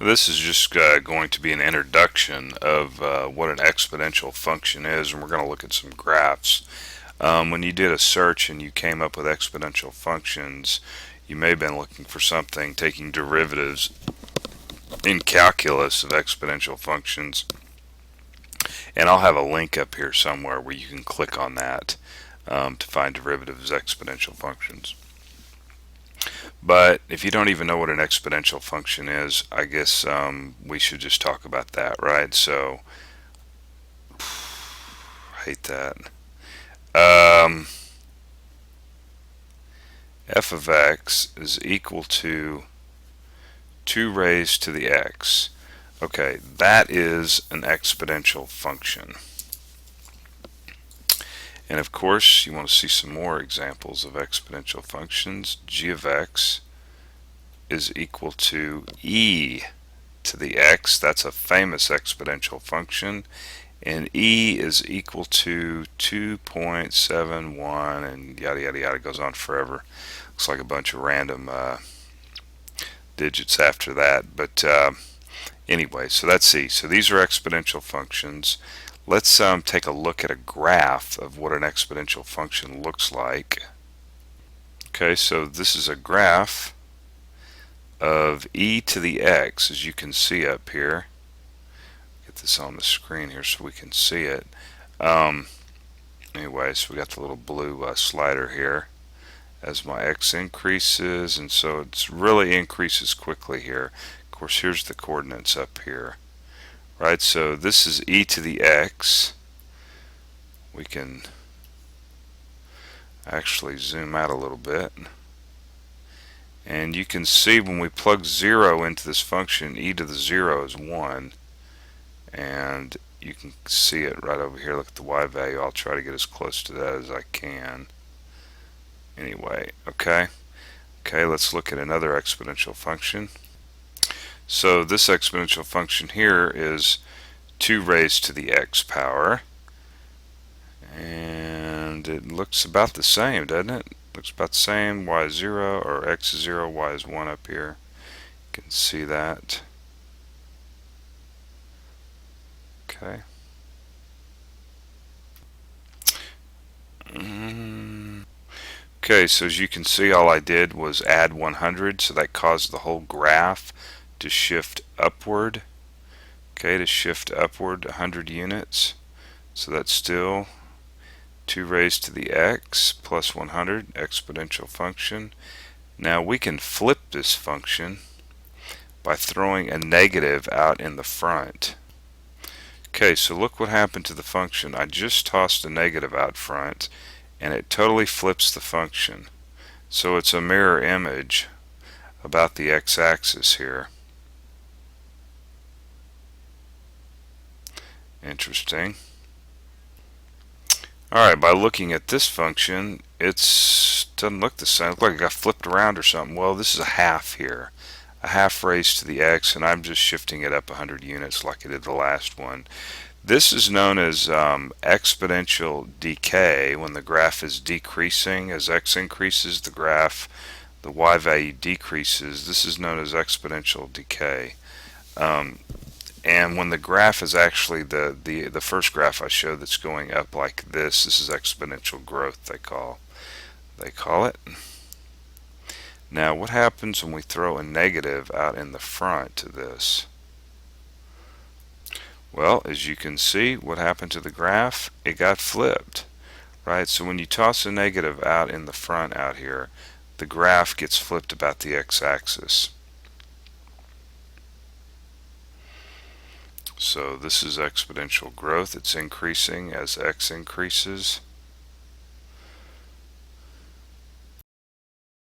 This is just going to be an introduction of what an exponential function is, and we're going to look at some graphs. When you did a search and you came up with exponential functions, you may have been looking for something taking derivatives in calculus of exponential functions. And I'll have a link up here somewhere where you can click on that to find derivatives of exponential functions. But if you don't even know what an exponential function is, I guess we should just talk about that, right? So, I hate that. F of x is equal to 2 raised to the x. Okay, that is an exponential function. And of course, you want to see some more examples of exponential functions. G of x is equal to e to the x. That's a famous exponential function. And e is equal to 2.71 and yada yada yada. It goes on forever. Looks like a bunch of random digits after that. But anyway, so that's e. So these are exponential functions. Let's take a look at a graph of what an exponential function looks like. Okay, so this is a graph of e to the x, as you can see up here. Get this on the screen here so we can see it. Anyway, so we got the little blue slider here as my x increases, and so it really increases quickly here. Of course, here's the coordinates up here. Right, so this is e to the x. We can actually zoom out a little bit. And you can see when we plug 0 into this function, e to the 0 is 1. And you can see it right over here. Look at the y value. I'll try to get as close to that as I can. Anyway, okay. Okay, let's look at another exponential function. So this exponential function here is 2 raised to the x power. And it looks about the same, doesn't it? Looks about the same. Y is 0, or x is 0, y is 1 up here. You can see that. Okay. Okay, so as you can see, all I did was add 100, so that caused the whole graph to shift upward. Okay, to shift upward 100 units. So that's still 2 raised to the x plus 100, exponential function. Now we can flip this function by throwing a negative out in the front. Okay, so look what happened to the function. I just tossed a negative out front and it totally flips the function. So it's a mirror image about the x-axis here. Interesting. Alright, by looking at this function, it doesn't look the same. It looks like it got flipped around or something. Well, this is a half here. A half raised to the x, and I'm just shifting it up 100 units like I did the last one. This is known as exponential decay. When the graph is decreasing, as x increases, the y value decreases. This is known as exponential decay. And when the graph is actually the first graph I showed that's going up like this is exponential growth, they call it. Now what happens when we throw a negative out in the front to this? Well, as you can see, what happened to the graph? It got flipped, right? So when you toss a negative out in the front out here, the graph gets flipped about the x-axis. So this is exponential growth. It's increasing as x increases.